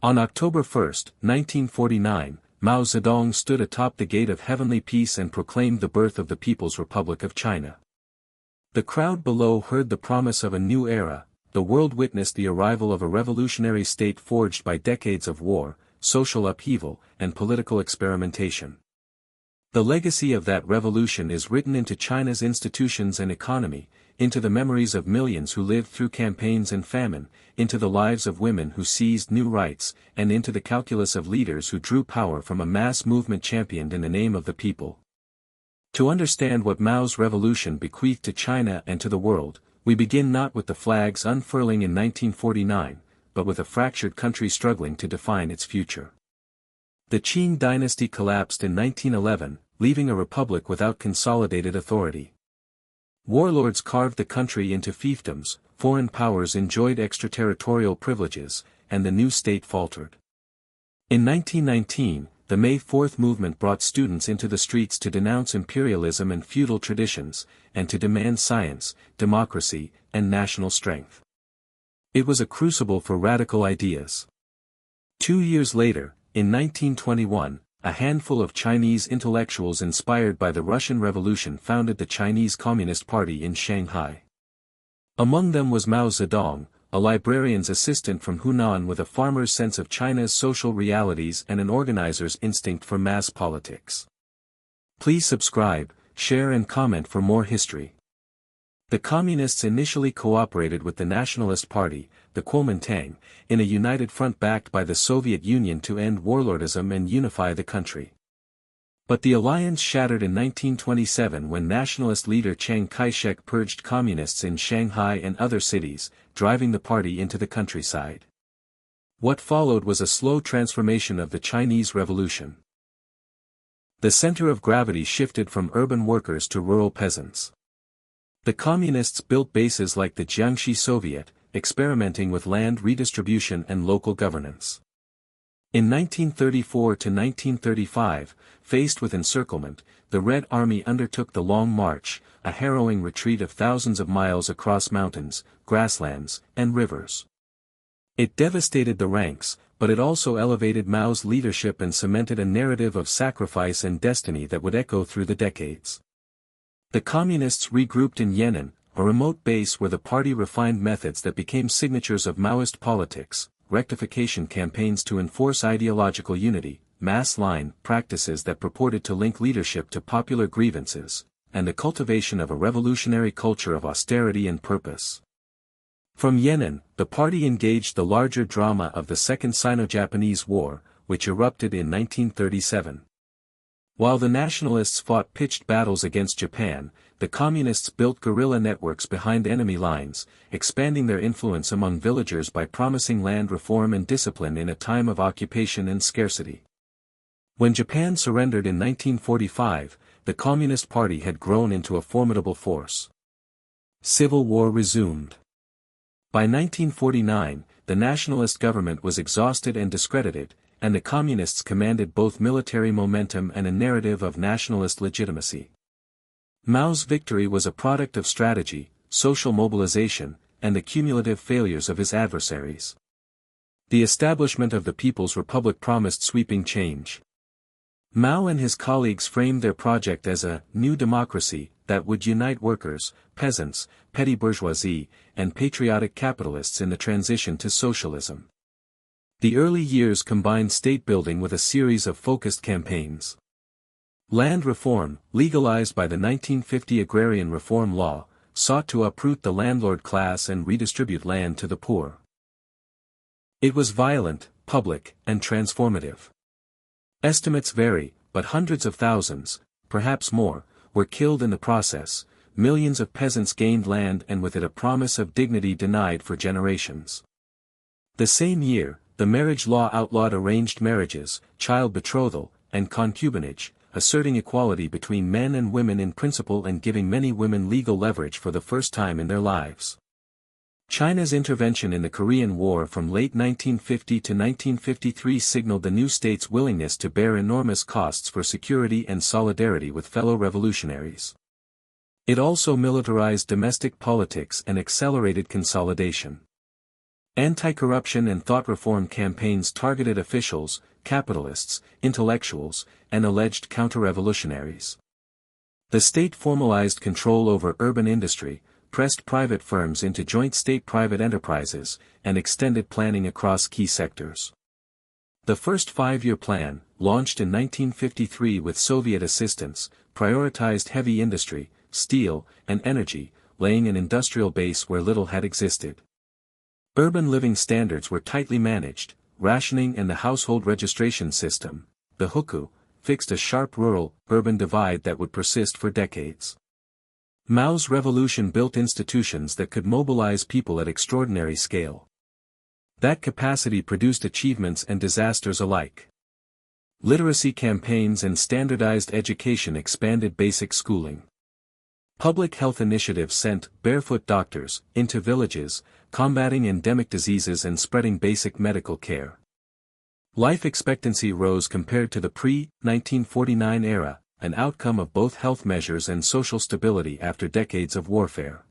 On October 1, 1949, Mao Zedong stood atop the gate of heavenly peace and proclaimed the birth of the People's Republic of China. The crowd below heard the promise of a new era. The world witnessed the arrival of a revolutionary state forged by decades of war, social upheaval, and political experimentation. The legacy of that revolution is written into China's institutions and economy, into the memories of millions who lived through campaigns and famine, into the lives of women who seized new rights, and into the calculus of leaders who drew power from a mass movement championed in the name of the people. To understand what Mao's revolution bequeathed to China and to the world, we begin not with the flags unfurling in 1949, but with a fractured country struggling to define its future. The Qing dynasty collapsed in 1911, leaving a republic without consolidated authority. Warlords carved the country into fiefdoms, foreign powers enjoyed extraterritorial privileges, and the new state faltered. In 1919, the May 4th movement brought students into the streets to denounce imperialism and feudal traditions, and to demand science, democracy, and national strength. It was a crucible for radical ideas. 2 years later, in 1921, a handful of Chinese intellectuals inspired by the Russian Revolution founded the Chinese Communist Party in Shanghai. Among them was Mao Zedong, a librarian's assistant from Hunan with a farmer's sense of China's social realities and an organizer's instinct for mass politics. Please subscribe, share and comment for more history. The Communists initially cooperated with the Nationalist Party, the Kuomintang, in a united front backed by the Soviet Union to end warlordism and unify the country. But the alliance shattered in 1927 when nationalist leader Chiang Kai-shek purged communists in Shanghai and other cities, driving the party into the countryside. What followed was a slow transformation of the Chinese Revolution. The center of gravity shifted from urban workers to rural peasants. The Communists built bases like the Jiangxi Soviet, experimenting with land redistribution and local governance. In 1934 to 1935, faced with encirclement, the Red Army undertook the Long March, a harrowing retreat of thousands of miles across mountains, grasslands, and rivers. It devastated the ranks, but it also elevated Mao's leadership and cemented a narrative of sacrifice and destiny that would echo through the decades. The Communists regrouped in Yan'an, a remote base where the party refined methods that became signatures of Maoist politics, rectification campaigns to enforce ideological unity, mass line practices that purported to link leadership to popular grievances, and the cultivation of a revolutionary culture of austerity and purpose. From Yan'an, the party engaged the larger drama of the Second Sino-Japanese War, which erupted in 1937. While the nationalists fought pitched battles against Japan, the communists built guerrilla networks behind enemy lines, expanding their influence among villagers by promising land reform and discipline in a time of occupation and scarcity. When Japan surrendered in 1945, the Communist Party had grown into a formidable force. Civil war resumed. By 1949, the nationalist government was exhausted and discredited, and the Communists commanded both military momentum and a narrative of nationalist legitimacy. Mao's victory was a product of strategy, social mobilization, and the cumulative failures of his adversaries. The establishment of the People's Republic promised sweeping change. Mao and his colleagues framed their project as a new democracy that would unite workers, peasants, petty bourgeoisie, and patriotic capitalists in the transition to socialism. The early years combined state building with a series of focused campaigns. Land reform, legalized by the 1950 Agrarian Reform Law, sought to uproot the landlord class and redistribute land to the poor. It was violent, public, and transformative. Estimates vary, but hundreds of thousands, perhaps more, were killed in the process. Millions of peasants gained land and with it a promise of dignity denied for generations. The same year, the marriage law outlawed arranged marriages, child betrothal, and concubinage, asserting equality between men and women in principle and giving many women legal leverage for the first time in their lives. China's intervention in the Korean War from late 1950 to 1953 signaled the new state's willingness to bear enormous costs for security and solidarity with fellow revolutionaries. It also militarized domestic politics and accelerated consolidation. Anti-corruption and thought reform campaigns targeted officials, capitalists, intellectuals, and alleged counter-revolutionaries. The state formalized control over urban industry, pressed private firms into joint state-private enterprises, and extended planning across key sectors. The first five-year plan, launched in 1953 with Soviet assistance, prioritized heavy industry, steel, and energy, laying an industrial base where little had existed. Urban living standards were tightly managed, rationing and the household registration system, the hukou, fixed a sharp rural-urban divide that would persist for decades. Mao's revolution built institutions that could mobilize people at extraordinary scale. That capacity produced achievements and disasters alike. Literacy campaigns and standardized education expanded basic schooling. Public health initiatives sent barefoot doctors into villages, combating endemic diseases and spreading basic medical care. Life expectancy rose compared to the pre-1949 era, an outcome of both health measures and social stability after decades of warfare.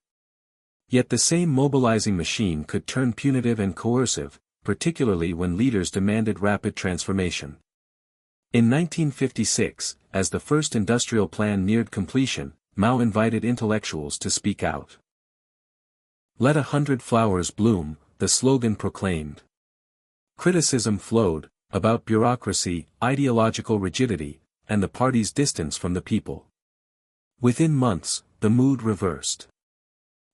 Yet the same mobilizing machine could turn punitive and coercive, particularly when leaders demanded rapid transformation. In 1956, as the first industrial plan neared completion, Mao invited intellectuals to speak out. "Let 100 flowers bloom," the slogan proclaimed. Criticism flowed, about bureaucracy, ideological rigidity, and the party's distance from the people. Within months, the mood reversed.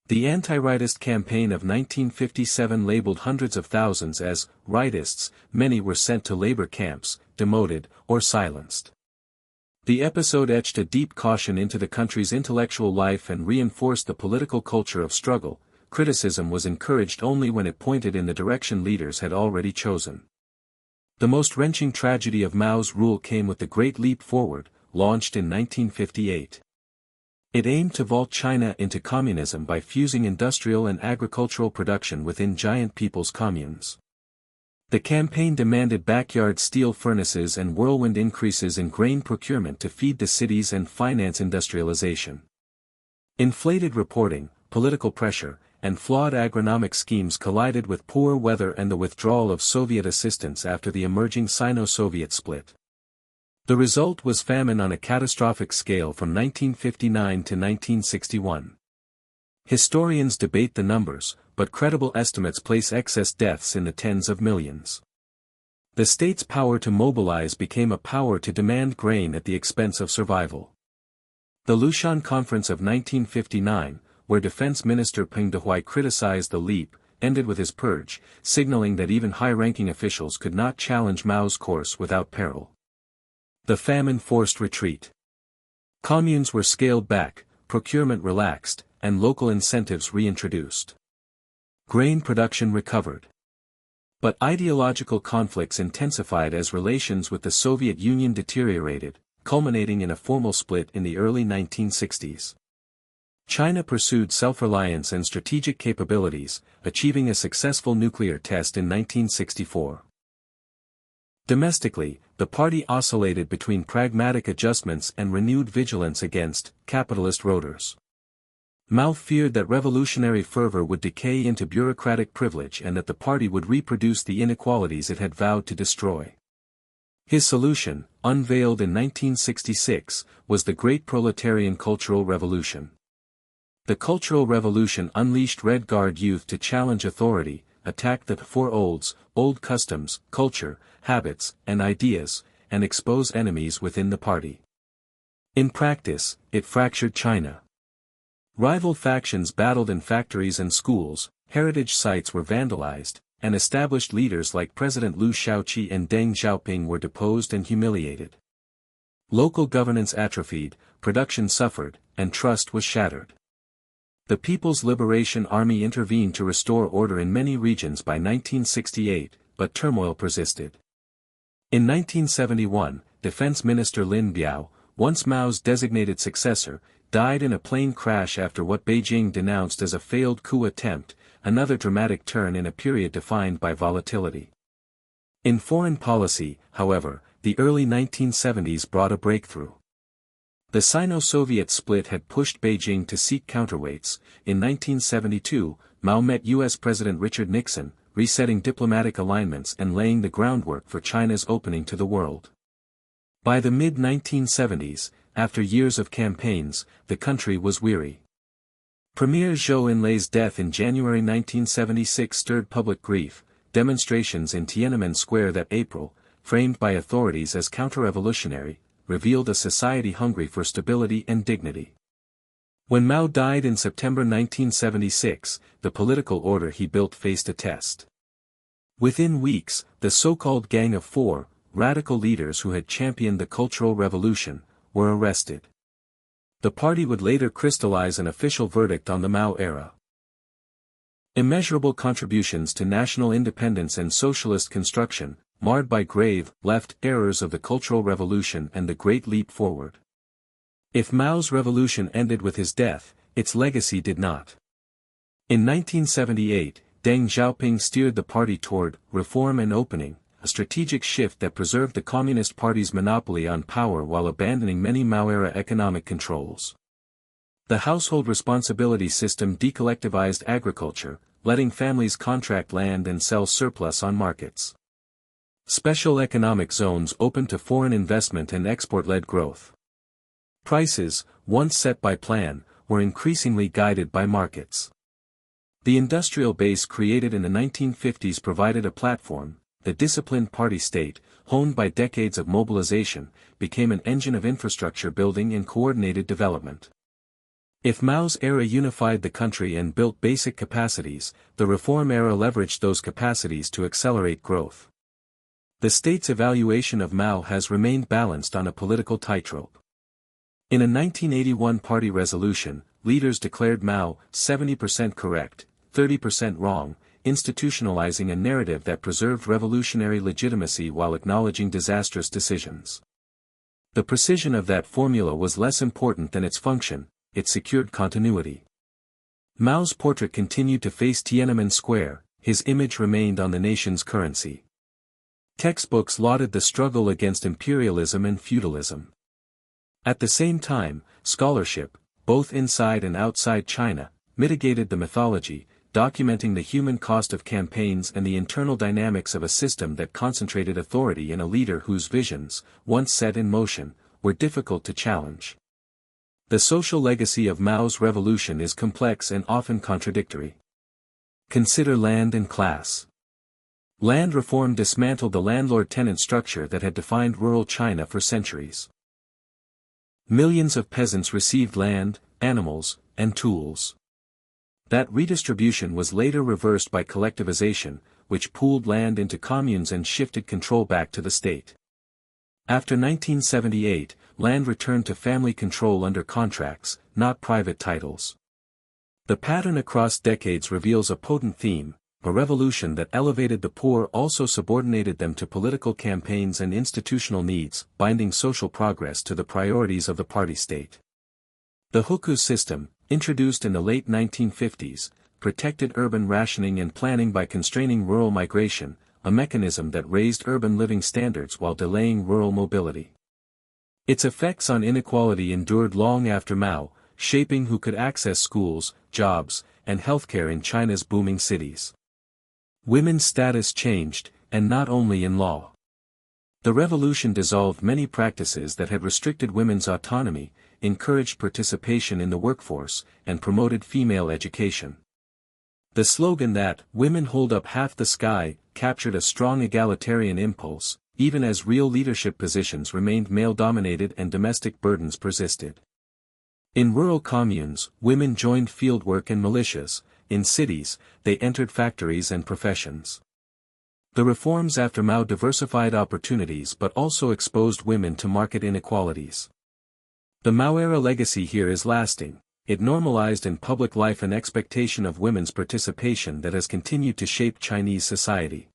The anti-rightist campaign of 1957 labeled hundreds of thousands as rightists, many were sent to labor camps, demoted, or silenced. The episode etched a deep caution into the country's intellectual life and reinforced the political culture of struggle. Criticism was encouraged only when it pointed in the direction leaders had already chosen. The most wrenching tragedy of Mao's rule came with the Great Leap Forward, launched in 1958. It aimed to vault China into communism by fusing industrial and agricultural production within giant people's communes. The campaign demanded backyard steel furnaces and whirlwind increases in grain procurement to feed the cities and finance industrialization. Inflated reporting, political pressure, and flawed agronomic schemes collided with poor weather and the withdrawal of Soviet assistance after the emerging Sino-Soviet split. The result was famine on a catastrophic scale from 1959 to 1961. Historians debate the numbers, but credible estimates place excess deaths in the tens of millions. The state's power to mobilize became a power to demand grain at the expense of survival. The Lushan Conference of 1959, where Defense Minister Peng Dehuai criticized the leap, ended with his purge, signaling that even high-ranking officials could not challenge Mao's course without peril. The famine forced retreat. Communes were scaled back, procurement relaxed, and local incentives reintroduced. Grain production recovered. But ideological conflicts intensified as relations with the Soviet Union deteriorated, culminating in a formal split in the early 1960s. China pursued self-reliance and strategic capabilities, achieving a successful nuclear test in 1964. Domestically, the party oscillated between pragmatic adjustments and renewed vigilance against capitalist roaders. Mao feared that revolutionary fervor would decay into bureaucratic privilege and that the party would reproduce the inequalities it had vowed to destroy. His solution, unveiled in 1966, was the Great Proletarian Cultural Revolution. The Cultural Revolution unleashed Red Guard youth to challenge authority, attack the four olds, old customs, culture, habits, and ideas, and expose enemies within the party. In practice, it fractured China. Rival factions battled in factories and schools, heritage sites were vandalized, and established leaders like President Liu Shaoqi and Deng Xiaoping were deposed and humiliated. Local governance atrophied, production suffered, and trust was shattered. The People's Liberation Army intervened to restore order in many regions by 1968, but turmoil persisted. In 1971, Defense Minister Lin Biao, once Mao's designated successor, died in a plane crash after what Beijing denounced as a failed coup attempt, another dramatic turn in a period defined by volatility. In foreign policy, however, the early 1970s brought a breakthrough. The Sino-Soviet split had pushed Beijing to seek counterweights. In 1972, Mao met U.S. President Richard Nixon, resetting diplomatic alignments and laying the groundwork for China's opening to the world. By the mid-1970s, after years of campaigns, the country was weary. Premier Zhou Enlai's death in January 1976 stirred public grief. Demonstrations in Tiananmen Square that April, framed by authorities as counter-revolutionary, revealed a society hungry for stability and dignity. When Mao died in September 1976, the political order he built faced a test. Within weeks, the so-called Gang of Four, radical leaders who had championed the Cultural Revolution, were arrested. The party would later crystallize an official verdict on the Mao era. Immeasurable contributions to national independence and socialist construction, marred by grave, left errors of the Cultural Revolution and the Great Leap Forward. If Mao's revolution ended with his death, its legacy did not. In 1978, Deng Xiaoping steered the party toward reform and opening, a strategic shift that preserved the Communist Party's monopoly on power while abandoning many Mao-era economic controls. The household responsibility system decollectivized agriculture, letting families contract land and sell surplus on markets. Special economic zones opened to foreign investment and export-led growth. Prices, once set by plan, were increasingly guided by markets. The industrial base created in the 1950s provided a platform. The disciplined party state, honed by decades of mobilization, became an engine of infrastructure building and coordinated development. If Mao's era unified the country and built basic capacities, the reform era leveraged those capacities to accelerate growth. The state's evaluation of Mao has remained balanced on a political tightrope. In a 1981 party resolution, leaders declared Mao 70% correct, 30% wrong, institutionalizing a narrative that preserved revolutionary legitimacy while acknowledging disastrous decisions. The precision of that formula was less important than its function, it secured continuity. Mao's portrait continued to face Tiananmen Square, his image remained on the nation's currency. Textbooks lauded the struggle against imperialism and feudalism. At the same time, scholarship, both inside and outside China, mitigated the mythology, documenting the human cost of campaigns and the internal dynamics of a system that concentrated authority in a leader whose visions, once set in motion, were difficult to challenge. The social legacy of Mao's revolution is complex and often contradictory. Consider land and class. Land reform dismantled the landlord-tenant structure that had defined rural China for centuries. Millions of peasants received land, animals, and tools. That redistribution was later reversed by collectivization, which pooled land into communes and shifted control back to the state. After 1978, land returned to family control under contracts, not private titles. The pattern across decades reveals a potent theme: a revolution that elevated the poor also subordinated them to political campaigns and institutional needs, binding social progress to the priorities of the party state. The hukou system, introduced in the late 1950s, protected urban rationing and planning by constraining rural migration, a mechanism that raised urban living standards while delaying rural mobility. Its effects on inequality endured long after Mao, shaping who could access schools, jobs, and healthcare in China's booming cities. Women's status changed, and not only in law. The revolution dissolved many practices that had restricted women's autonomy, encouraged participation in the workforce, and promoted female education. The slogan that "women hold up half the sky" captured a strong egalitarian impulse, even as real leadership positions remained male-dominated and domestic burdens persisted. In rural communes, women joined fieldwork and militias; in cities, they entered factories and professions. The reforms after Mao diversified opportunities but also exposed women to market inequalities. The Mao-era legacy here is lasting. It normalized in public life an expectation of women's participation that has continued to shape Chinese society.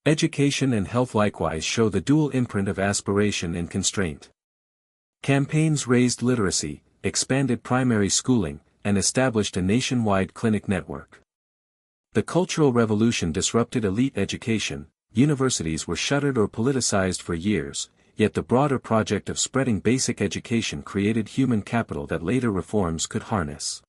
Education and health likewise show the dual imprint of aspiration and constraint. Campaigns raised literacy, expanded primary schooling, and established a nationwide clinic network. The Cultural Revolution disrupted elite education, universities were shuttered or politicized for years, yet the broader project of spreading basic education created human capital that later reforms could harness.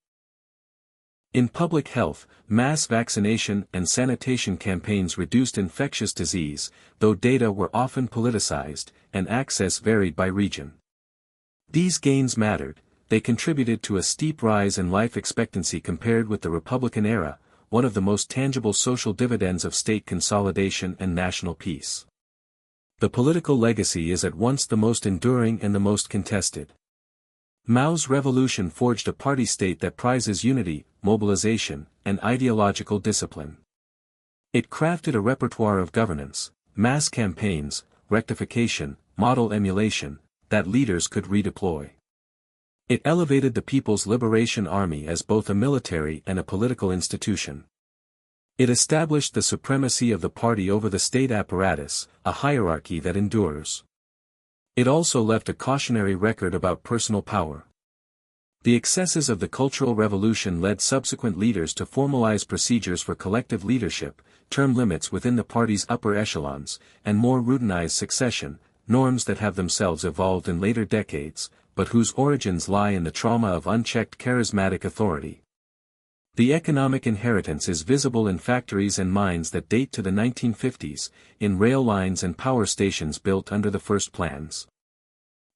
In public health, mass vaccination and sanitation campaigns reduced infectious disease, though data were often politicized, and access varied by region. These gains mattered, they contributed to a steep rise in life expectancy compared with the Republican era, one of the most tangible social dividends of state consolidation and national peace. The political legacy is at once the most enduring and the most contested. Mao's revolution forged a party state that prizes unity, mobilization, and ideological discipline. It crafted a repertoire of governance, mass campaigns, rectification, model emulation, that leaders could redeploy. It elevated the People's Liberation Army as both a military and a political institution. It established the supremacy of the party over the state apparatus, a hierarchy that endures. It also left a cautionary record about personal power. The excesses of the Cultural Revolution led subsequent leaders to formalize procedures for collective leadership, term limits within the party's upper echelons, and more routinized succession, norms that have themselves evolved in later decades, but whose origins lie in the trauma of unchecked charismatic authority. The economic inheritance is visible in factories and mines that date to the 1950s, in rail lines and power stations built under the first plans.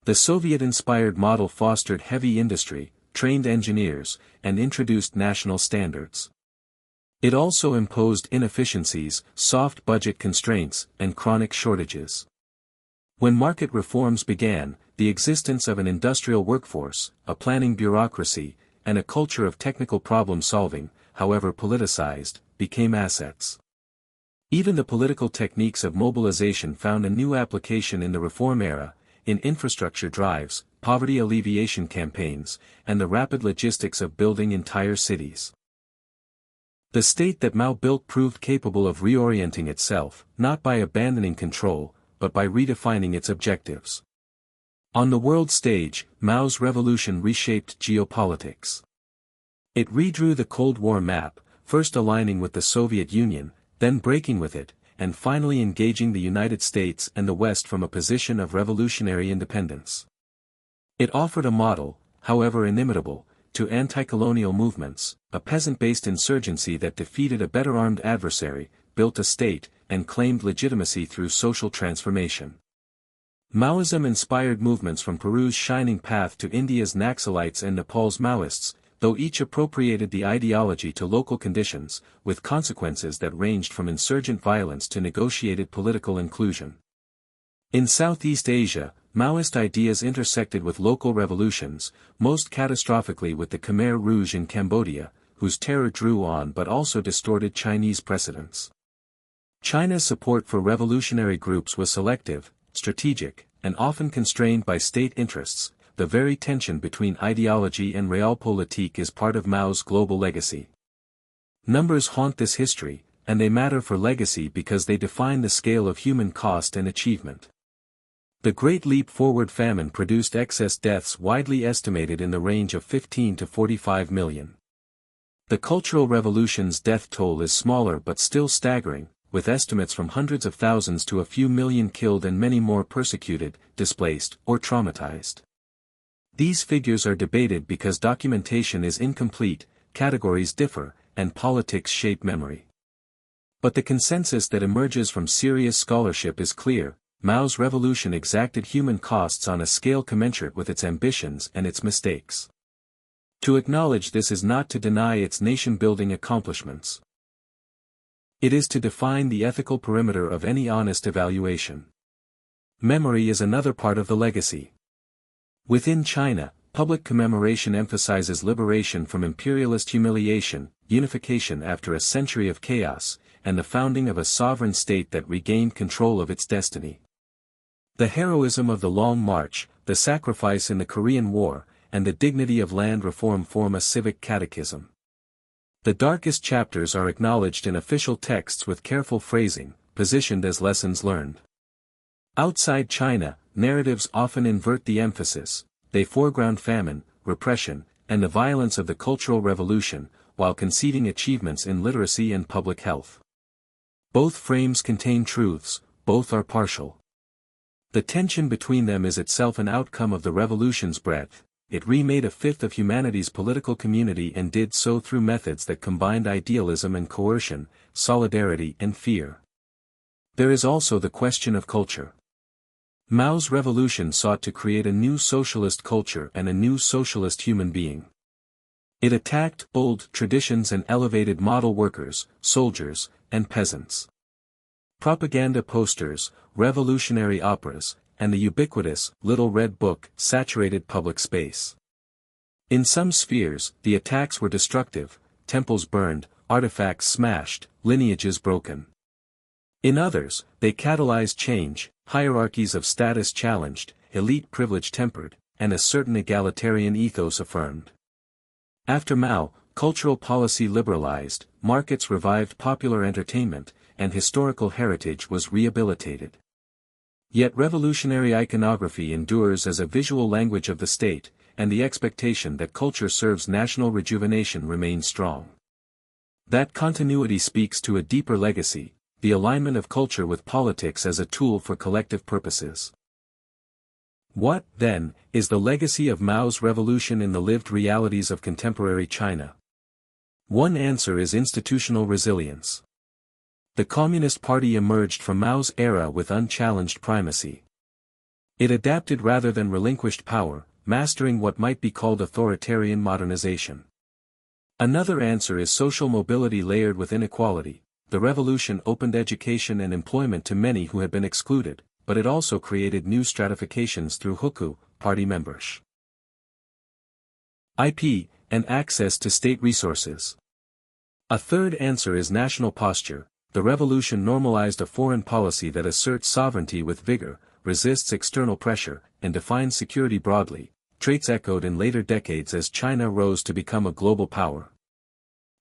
The Soviet-inspired model fostered heavy industry, trained engineers, and introduced national standards. It also imposed inefficiencies, soft budget constraints, and chronic shortages. When market reforms began, the existence of an industrial workforce, a planning bureaucracy, and a culture of technical problem-solving, however politicized, became assets. Even the political techniques of mobilization found a new application in the reform era, in infrastructure drives, poverty alleviation campaigns, and the rapid logistics of building entire cities. The state that Mao built proved capable of reorienting itself, not by abandoning control, but by redefining its objectives. On the world stage, Mao's revolution reshaped geopolitics. It redrew the Cold War map, first aligning with the Soviet Union, then breaking with it, and finally engaging the United States and the West from a position of revolutionary independence. It offered a model, however inimitable, to anti-colonial movements, a peasant-based insurgency that defeated a better-armed adversary, built a state, and claimed legitimacy through social transformation. Maoism inspired movements from Peru's Shining Path to India's Naxalites and Nepal's Maoists, though each appropriated the ideology to local conditions, with consequences that ranged from insurgent violence to negotiated political inclusion. In Southeast Asia, Maoist ideas intersected with local revolutions, most catastrophically with the Khmer Rouge in Cambodia, whose terror drew on but also distorted Chinese precedents. China's support for revolutionary groups was selective, strategic, and often constrained by state interests. The very tension between ideology and realpolitik is part of Mao's global legacy. Numbers haunt this history, and they matter for legacy because they define the scale of human cost and achievement. The Great Leap Forward famine produced excess deaths widely estimated in the range of 15 to 45 million. The Cultural Revolution's death toll is smaller but still staggering, with estimates from hundreds of thousands to a few million killed and many more persecuted, displaced, or traumatized. These figures are debated because documentation is incomplete, categories differ, and politics shape memory. But the consensus that emerges from serious scholarship is clear: Mao's revolution exacted human costs on a scale commensurate with its ambitions and its mistakes. To acknowledge this is not to deny its nation-building accomplishments. It is to define the ethical perimeter of any honest evaluation. Memory is another part of the legacy. Within China, public commemoration emphasizes liberation from imperialist humiliation, unification after a century of chaos, and the founding of a sovereign state that regained control of its destiny. The heroism of the Long March, the sacrifice in the Korean War, and the dignity of land reform form a civic catechism. The darkest chapters are acknowledged in official texts with careful phrasing, positioned as lessons learned. Outside China, narratives often invert the emphasis. They foreground famine, repression, and the violence of the Cultural Revolution, while conceding achievements in literacy and public health. Both frames contain truths, both are partial. The tension between them is itself an outcome of the revolution's breadth. it remade a fifth of humanity's political community and did so through methods that combined idealism and coercion, solidarity and fear. There is also the question of culture. Mao's revolution sought to create a new socialist culture and a new socialist human being. It attacked old traditions and elevated model workers, soldiers, and peasants. Propaganda posters, revolutionary operas, and the ubiquitous Little Red Book saturated public space. In some spheres, the attacks were destructive, temples burned, artifacts smashed, lineages broken. In others, they catalyzed change, hierarchies of status challenged, elite privilege tempered, and a certain egalitarian ethos affirmed. After Mao, cultural policy liberalized, markets revived popular entertainment, and historical heritage was rehabilitated. Yet revolutionary iconography endures as a visual language of the state, and the expectation that culture serves national rejuvenation remains strong. That continuity speaks to a deeper legacy, the alignment of culture with politics as a tool for collective purposes. What, then, is the legacy of Mao's revolution in the lived realities of contemporary China? One answer is institutional resilience. The Communist Party emerged from Mao's era with unchallenged primacy. It adapted rather than relinquished power, mastering what might be called authoritarian modernization. Another answer is social mobility layered with inequality. The revolution opened education and employment to many who had been excluded, but it also created new stratifications through hukou, party membership, IP, and access to state resources. A third answer is national posture. The revolution normalized a foreign policy that asserts sovereignty with vigor, resists external pressure, and defines security broadly, traits echoed in later decades as China rose to become a global power.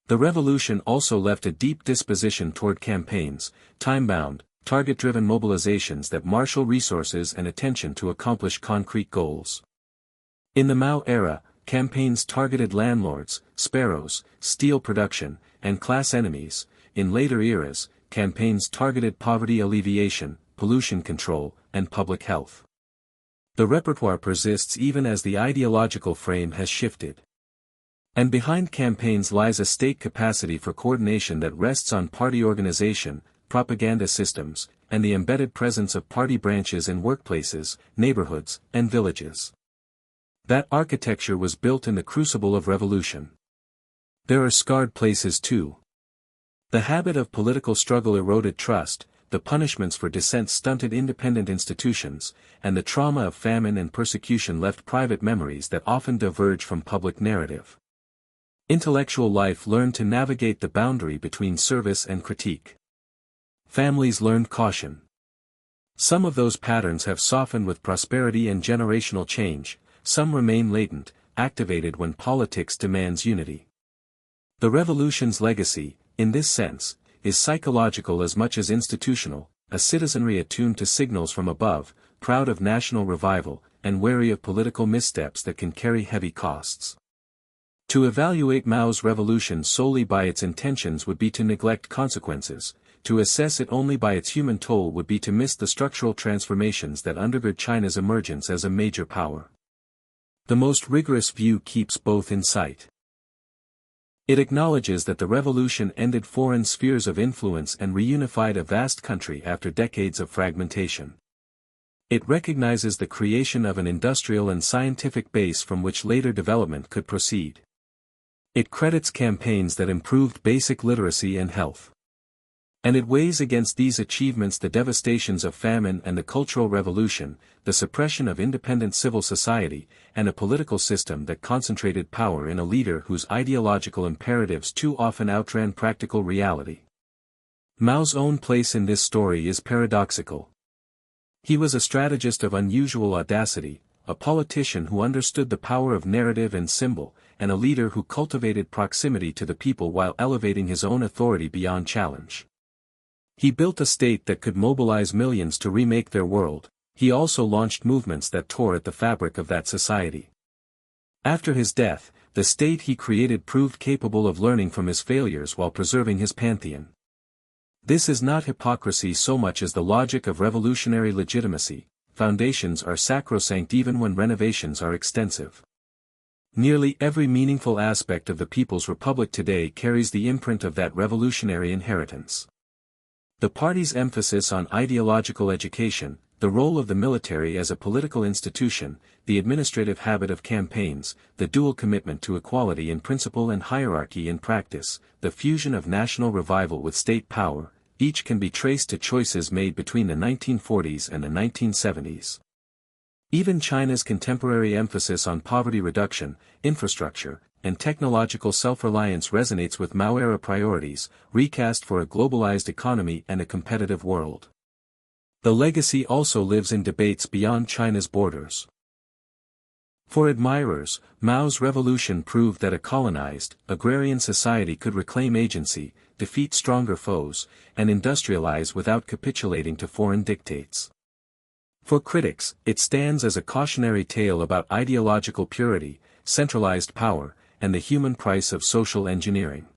The revolution also left a deep disposition toward campaigns, time-bound, target-driven mobilizations that marshal resources and attention to accomplish concrete goals. In the Mao era, campaigns targeted landlords, sparrows, steel production, and class enemies. In later eras, campaigns targeted poverty alleviation, pollution control, and public health. The repertoire persists even as the ideological frame has shifted. And behind campaigns lies a state capacity for coordination that rests on party organization, propaganda systems, and the embedded presence of party branches in workplaces, neighborhoods, and villages. That architecture was built in the crucible of revolution. There are scarred places too. The habit of political struggle eroded trust, the punishments for dissent stunted independent institutions, and the trauma of famine and persecution left private memories that often diverge from public narrative. Intellectual life learned to navigate the boundary between service and critique. Families learned caution. Some of those patterns have softened with prosperity and generational change, some remain latent, activated when politics demands unity. The revolution's legacy, in this sense, is psychological as much as institutional, a citizenry attuned to signals from above, proud of national revival, and wary of political missteps that can carry heavy costs. To evaluate Mao's revolution solely by its intentions would be to neglect consequences, to assess it only by its human toll would be to miss the structural transformations that undergird China's emergence as a major power. The most rigorous view keeps both in sight. It acknowledges that the revolution ended foreign spheres of influence and reunified a vast country after decades of fragmentation. It recognizes the creation of an industrial and scientific base from which later development could proceed. It credits campaigns that improved basic literacy and health. And it weighs against these achievements the devastations of famine and the Cultural Revolution, the suppression of independent civil society, and a political system that concentrated power in a leader whose ideological imperatives too often outran practical reality. Mao's own place in this story is paradoxical. He was a strategist of unusual audacity, a politician who understood the power of narrative and symbol, and a leader who cultivated proximity to the people while elevating his own authority beyond challenge. He built a state that could mobilize millions to remake their world. He also launched movements that tore at the fabric of that society. After his death, the state he created proved capable of learning from his failures while preserving his pantheon. This is not hypocrisy so much as the logic of revolutionary legitimacy. Foundations are sacrosanct even when renovations are extensive. Nearly every meaningful aspect of the People's Republic today carries the imprint of that revolutionary inheritance. The party's emphasis on ideological education, the role of the military as a political institution, the administrative habit of campaigns, the dual commitment to equality in principle and hierarchy in practice, the fusion of national revival with state power, each can be traced to choices made between the 1940s and the 1970s. Even China's contemporary emphasis on poverty reduction, infrastructure, and technological self-reliance resonates with Mao-era priorities, recast for a globalized economy and a competitive world. The legacy also lives in debates beyond China's borders. For admirers, Mao's revolution proved that a colonized, agrarian society could reclaim agency, defeat stronger foes, and industrialize without capitulating to foreign dictates. For critics, it stands as a cautionary tale about ideological purity, centralized power, and the human price of social engineering.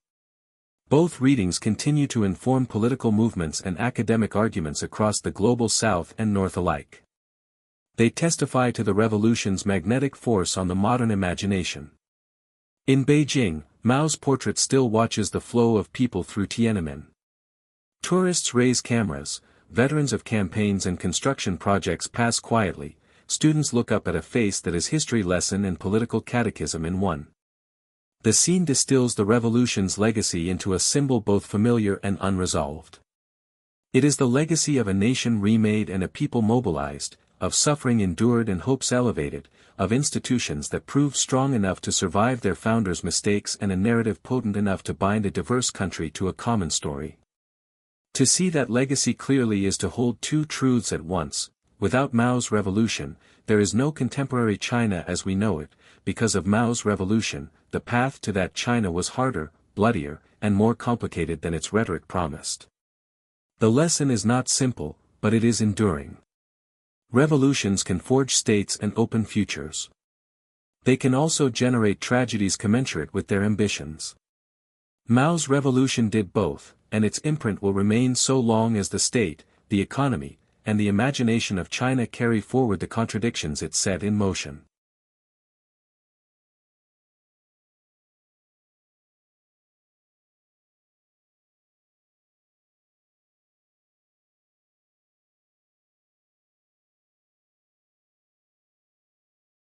Both readings continue to inform political movements and academic arguments across the global South and North alike. They testify to the revolution's magnetic force on the modern imagination. In Beijing, Mao's portrait still watches the flow of people through Tiananmen. Tourists raise cameras, veterans of campaigns and construction projects pass quietly, students look up at a face that is history lesson and political catechism in one. The scene distills the revolution's legacy into a symbol both familiar and unresolved. It is the legacy of a nation remade and a people mobilized, of suffering endured and hopes elevated, of institutions that proved strong enough to survive their founders' mistakes and a narrative potent enough to bind a diverse country to a common story. To see that legacy clearly is to hold two truths at once: without Mao's revolution, there is no contemporary China as we know it; because of Mao's revolution, the path to that China was harder, bloodier, and more complicated than its rhetoric promised. The lesson is not simple, but it is enduring. Revolutions can forge states and open futures. They can also generate tragedies commensurate with their ambitions. Mao's revolution did both, and its imprint will remain so long as the state, the economy, and the imagination of China carry forward the contradictions it set in motion.